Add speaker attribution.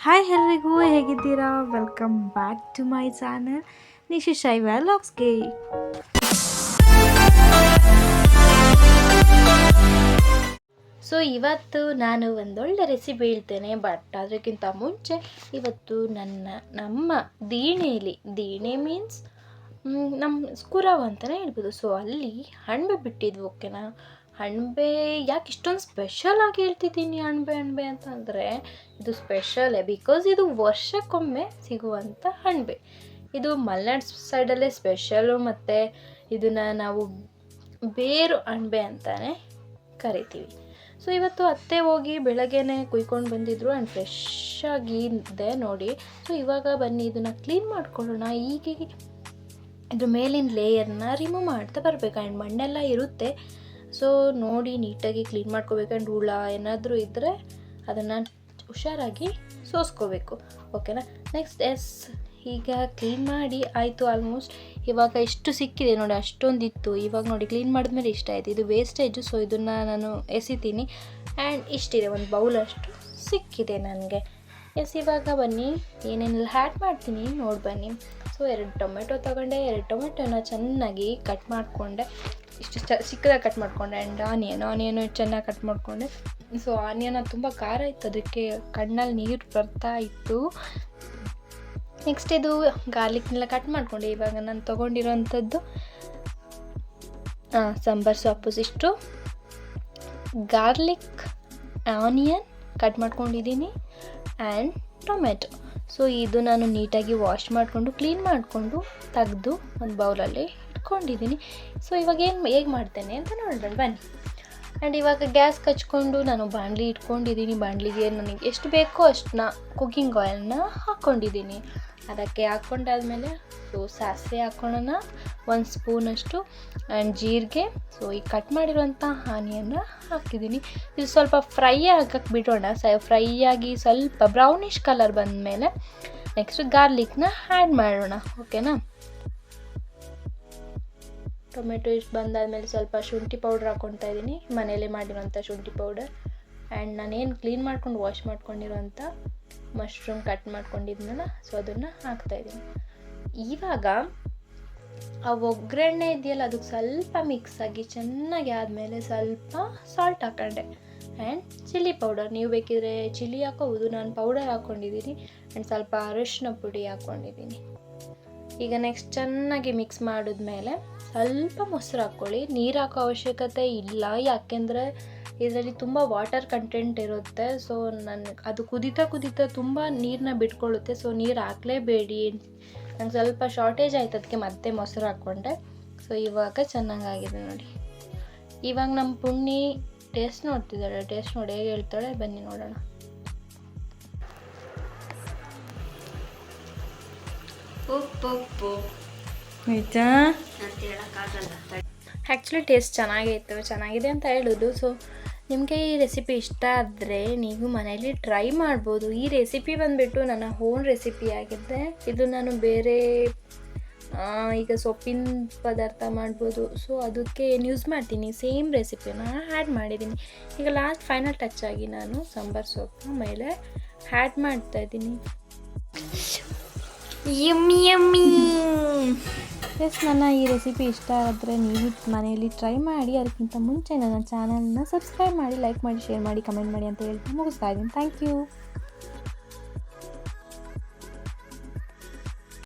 Speaker 1: Hi ಎಲ್ರಿಗೂ ಹೇಗಿದ್ದೀರಾ? Welcome back to my channel Nishi shy ವ್ಲಾಗ್ಸ್ಗೆ. ಸೊ ಇವತ್ತು ನಾನು ಒಂದೊಳ್ಳೆ ರೆಸಿಪಿ ಹೇಳ್ತೇನೆ. ಬಟ್ ಅದಕ್ಕಿಂತ ಮುಂಚೆ ಇವತ್ತು ನಮ್ಮ ದೀಣೆ ಮೀನ್ಸ್ ನಮ್ಮ ಸ್ಕೂರಾವ್ ಅಂತಲೇ ಹೇಳ್ಬೋದು. ಸೊ ಅಲ್ಲಿ ಅಣಬೆ ಬಿಟ್ಟಿದ್ವು. ಓಕೆನಾ, ಅಣಬೆ ಯಾಕೆ ಇಷ್ಟೊಂದು ಸ್ಪೆಷಲ್ ಆಗಿ ಹೇಳ್ತಿದ್ದೀನಿ ಅಣಬೆ ಅಂತಂದರೆ, ಇದು ಸ್ಪೆಷಲೇ ಬಿಕಾಸ್ ಇದು ವರ್ಷಕ್ಕೊಮ್ಮೆ ಸಿಗುವಂಥ ಅಣಬೆ. ಇದು ಮಲೆನಾಡು ಸೈಡಲ್ಲೇ ಸ್ಪೆಷಲು, ಮತ್ತು ಇದನ್ನು ನಾವು ಬೇರು ಅಣಬೆ ಅಂತಲೇ ಕರಿತೀವಿ. ಸೊ ಇವತ್ತು ಅತ್ತೆ ಹೋಗಿ ಬೆಳಗ್ಗೆನೇ ಕುಯ್ಕೊಂಡು ಬಂದಿದ್ರು ಆ್ಯಂಡ್ ಫ್ರೆಶ್ ಆಗಿ ಇದೆ ನೋಡಿ. ಸೊ ಇವಾಗ ಬನ್ನಿ ಇದನ್ನು ಕ್ಲೀನ್ ಮಾಡ್ಕೊಳ್ಳೋಣ. ಈಗ ಇದ್ರ ಮೇಲಿನ ಲೇಯರ್ನ ರಿಮೂವ್ ಮಾಡ್ತಾ ಬರಬೇಕು. ಆ್ಯಂಡ್ ಮಣ್ಣೆಲ್ಲ ಇರುತ್ತೆ, ಸೊ ನೋಡಿ ನೀಟಾಗಿ ಕ್ಲೀನ್ ಮಾಡ್ಕೋಬೇಕು. ಆ್ಯಂಡ್ ಹುಳ ಏನಾದರೂ ಇದ್ದರೆ ಅದನ್ನು ಹುಷಾರಾಗಿ ಸೋಸ್ಕೋಬೇಕು. ಓಕೆನಾ, ನೆಕ್ಸ್ಟ್ ಈಗ ಕ್ಲೀನ್ ಮಾಡಿ ಆಯಿತು ಆಲ್ಮೋಸ್ಟ್. ಇವಾಗ ಎಷ್ಟು ಸಿಕ್ಕಿದೆ ನೋಡಿ, ಅಷ್ಟೊಂದಿತ್ತು. ಇವಾಗ ನೋಡಿ ಕ್ಲೀನ್ ಮಾಡಿದ್ಮೇಲೆ ಇಷ್ಟ ಆಯಿತು. ಇದು ವೇಸ್ಟೇಜು, ಸೊ ಇದನ್ನು ನಾನು ಎಸಿತೀನಿ. ಆ್ಯಂಡ್ ಇಷ್ಟಿದೆ, ಒಂದು ಬೌಲಷ್ಟು ಸಿಕ್ಕಿದೆ ನನಗೆ. ಇವಾಗ ಬನ್ನಿ ಏನೇನೆಲ್ಲ ಹ್ಯಾಡ್ ಮಾಡ್ತೀನಿ ನೋಡಿ ಬನ್ನಿ. ಸೊ 2 ಟೊಮೆಟೊ ತೊಗೊಂಡೆ. 2 ಟೊಮೆಟೊನ ಚೆನ್ನಾಗಿ ಕಟ್ ಮಾಡಿಕೊಂಡೆ, ಇಷ್ಟು ಚಿಕ್ಕದಾಗಿ ಕಟ್ ಮಾಡಿಕೊಂಡೆ. ಆ್ಯಂಡ್ ಆನಿಯನು ಚೆನ್ನಾಗಿ ಕಟ್ ಮಾಡಿಕೊಂಡೆ. ಸೊ ಆನಿಯನ್ ತುಂಬ ಖಾರ ಇತ್ತು, ಅದಕ್ಕೆ ಕಣ್ಣಲ್ಲಿ ನೀರು ಬರ್ತಾ ಇತ್ತು. ನೆಕ್ಸ್ಟ್ ಇದು ಗಾರ್ಲಿಕ್ನೆಲ್ಲ ಕಟ್ ಮಾಡಿಕೊಂಡೆ. ಇವಾಗ ನಾನು ತೊಗೊಂಡಿರೋಂಥದ್ದು ಸಾಂಬಾರು ಸೊಪ್ಪು ಇಷ್ಟು, ಗಾರ್ಲಿಕ್, ಆನಿಯನ್ ಕಟ್ ಮಾಡ್ಕೊಂಡಿದ್ದೀನಿ ಆ್ಯಂಡ್ ಟೊಮೆಟೊ. ಸೊ ಇದು ನಾನು ನೀಟಾಗಿ ವಾಶ್ ಮಾಡಿಕೊಂಡು ಕ್ಲೀನ್ ಮಾಡಿಕೊಂಡು ತೆಗೆದು ಒಂದು ಬೌಲಲ್ಲಿ ಇಟ್ಕೊಂಡಿದ್ದೀನಿ. ಸೊ ಇವಾಗ ಹೇಗೆ ಮಾಡ್ತೇನೆ ಅಂತ ನೋಡೋಣ ಬನ್ನಿ. ಆ್ಯಂಡ್ ಇವಾಗ ಗ್ಯಾಸ್ ಕಚ್ಕೊಂಡು ನಾನು ಬಾಣಲಿ ಇಟ್ಕೊಂಡಿದ್ದೀನಿ. ಬಾಣಲಿಗೆ ನನಗೆ ಎಷ್ಟು ಬೇಕೋ ಅಷ್ಟನ್ನ ಕುಕ್ಕಿಂಗ್ ಆಯಿಲ್ನ ಹಾಕ್ಕೊಂಡಿದ್ದೀನಿ. ಅದಕ್ಕೆ ಹಾಕ್ಕೊಂಡಾದ್ಮೇಲೆ ಸೊ ಸಾಸಿವೆ ಹಾಕ್ಕೊಳ್ಳೋಣ, 1 ಸ್ಪೂನಷ್ಟು, ಆ್ಯಂಡ್ ಜೀರಿಗೆ. ಸೊ ಈಗ ಕಟ್ ಮಾಡಿರುವಂಥ ಆನಿಯನ್ನ ಹಾಕಿದ್ದೀನಿ. ಇದು ಸ್ವಲ್ಪ ಫ್ರೈ ಆಗಕ್ಕೆ ಬಿಡೋಣ. ಫ್ರೈ ಆಗಿ ಸ್ವಲ್ಪ ಬ್ರೌನಿಷ್ ಕಲರ್ ಬಂದಮೇಲೆ ನೆಕ್ಸ್ಟ್ ಗಾರ್ಲಿಕ್ನ ಆ್ಯಡ್ ಮಾಡೋಣ. ಓಕೆನಾ, ಟೊಮೆಟೊ ಇಷ್ಟು ಬಂದಾದಮೇಲೆ ಸ್ವಲ್ಪ ಶುಂಠಿ ಪೌಡ್ರ್ ಹಾಕ್ಕೊತಾ ಇದ್ದೀನಿ, ಮನೆಯಲ್ಲೇ ಮಾಡಿರೋಂಥ ಶುಂಠಿ ಪೌಡರ್. ಆ್ಯಂಡ್ ನಾನೇನು ಕ್ಲೀನ್ ಮಾಡ್ಕೊಂಡು ವಾಶ್ ಮಾಡ್ಕೊಂಡಿರೋಂಥ ಮಶ್ರೂಮ್ ಕಟ್ ಮಾಡ್ಕೊಂಡಿದ್ನಲ್ಲ, ಸೊ ಅದನ್ನು ಹಾಕ್ತಾಯಿದ್ದೀನಿ. ಇವಾಗ ಆ ಒಗ್ಗರಣೆ ಇದೆಯಲ್ಲ, ಅದಕ್ಕೆ ಸ್ವಲ್ಪ ಮಿಕ್ಸ್ ಆಗಿ ಚೆನ್ನಾಗಿ ಆದಮೇಲೆ ಸ್ವಲ್ಪ ಸಾಲ್ಟ್ ಹಾಕೊಂಡೆ ಆ್ಯಂಡ್ ಚಿಲ್ಲಿ ಪೌಡರ್. ನೀವು ಬೇಕಿದ್ರೆ ಚಿಲ್ಲಿ ಹಾಕೋಬೋದು, ನಾನು ಪೌಡರ್ ಹಾಕ್ಕೊಂಡಿದ್ದೀನಿ. ಆ್ಯಂಡ್ ಸ್ವಲ್ಪ ಅರಿಶಿನ ಪುಡಿ ಹಾಕ್ಕೊಂಡಿದ್ದೀನಿ. ಈಗ ನೆಕ್ಸ್ಟ್ ಚೆನ್ನಾಗಿ ಮಿಕ್ಸ್ ಮಾಡಿದ್ಮೇಲೆ ಸ್ವಲ್ಪ ಮೊಸರು ಹಾಕ್ಕೊಳ್ಳಿ. ನೀರು ಹಾಕೋ ಅವಶ್ಯಕತೆ ಇಲ್ಲ, ಯಾಕೆಂದರೆ ಇದರಲ್ಲಿ ತುಂಬ ವಾಟರ್ ಕಂಟೆಂಟ್ ಇರುತ್ತೆ. ಸೊ ಅದು ಕುದೀತಾ ತುಂಬ ನೀರನ್ನ ಬಿಟ್ಕೊಳ್ಳುತ್ತೆ. ಸೊ ನೀರು ಹಾಕಲೇಬೇಡಿ. ನಂಗೆ ಸ್ವಲ್ಪ ಶಾರ್ಟೇಜ್ ಆಯ್ತು, ಅದಕ್ಕೆ ಮತ್ತೆ ಮೊಸರು ಹಾಕ್ಕೊಂಡೆ. ಸೊ ಇವಾಗ ಚೆನ್ನಾಗಾಗಿದೆ ನೋಡಿ. ಇವಾಗ ನಮ್ಮ ಪುಣ್ಣಿ ಟೇಸ್ಟ್ ನೋಡ್ತಿದ್ದಾಳೆ. ಟೇಸ್ಟ್ ನೋಡಿ ಹೇಗೆ ಹೇಳ್ತಾಳೆ ಬನ್ನಿ ನೋಡೋಣ.
Speaker 2: ಉಪ್ಪು
Speaker 1: ಆಯಿತಾ?
Speaker 2: ಅಂತ ಹೇಳೋಕ್ಕಾಗಲ್ಲ.
Speaker 1: ಆ್ಯಕ್ಚುಲಿ ಟೇಸ್ಟ್ ಚೆನ್ನಾಗಿದೆ ಅಂತ ಹೇಳೋದು. ಸೊ ನಿಮಗೆ ಈ ರೆಸಿಪಿ ಇಷ್ಟ ಆದರೆ ನೀವು ಮನೇಲಿ ಟ್ರೈ ಮಾಡ್ಬೋದು. ಈ ರೆಸಿಪಿ ಬಂದುಬಿಟ್ಟು ನನ್ನ ಓನ್ ರೆಸಿಪಿ ಆಗಿದೆ. ಇದು ನಾನು ಬೇರೆ ಈಗ ಸೊಪ್ಪಿನ ಪದಾರ್ಥ ಮಾಡ್ಬೋದು, ಸೊ ಅದಕ್ಕೆ ಏನು ಯೂಸ್ ಮಾಡ್ತೀನಿ ಸೇಮ್ ರೆಸಿಪಿನ ಆ್ಯಡ್ ಮಾಡಿದ್ದೀನಿ. ಈಗ ಲಾಸ್ಟ್ ಫೈನಲ್ ಟಚ್ ಆಗಿ ನಾನು ಸಾಂಬಾರು ಸೊಪ್ಪು ಮೇಲೆ ಆ್ಯಡ್ ಮಾಡ್ತಾಯಿದ್ದೀನಿ. ನನ್ನ ಈ ರೆಸಿಪಿ ಇಷ್ಟ ಆದರೆ ನೀವು ಮನೆಯಲ್ಲಿ ಟ್ರೈ ಮಾಡಿ. ಅದಕ್ಕಿಂತ ಮುಂಚೆ ನನ್ನ ಚಾನಲ್ನ ಸಬ್ಸ್ಕ್ರೈಬ್ ಮಾಡಿ, ಲೈಕ್ ಮಾಡಿ, ಶೇರ್ ಮಾಡಿ, ಕಮೆಂಟ್ ಮಾಡಿ ಅಂತ ಹೇಳ್ತಾ ಮುಗಿಸ್ತಾ ಇದ್ದೀನಿ. Thank you.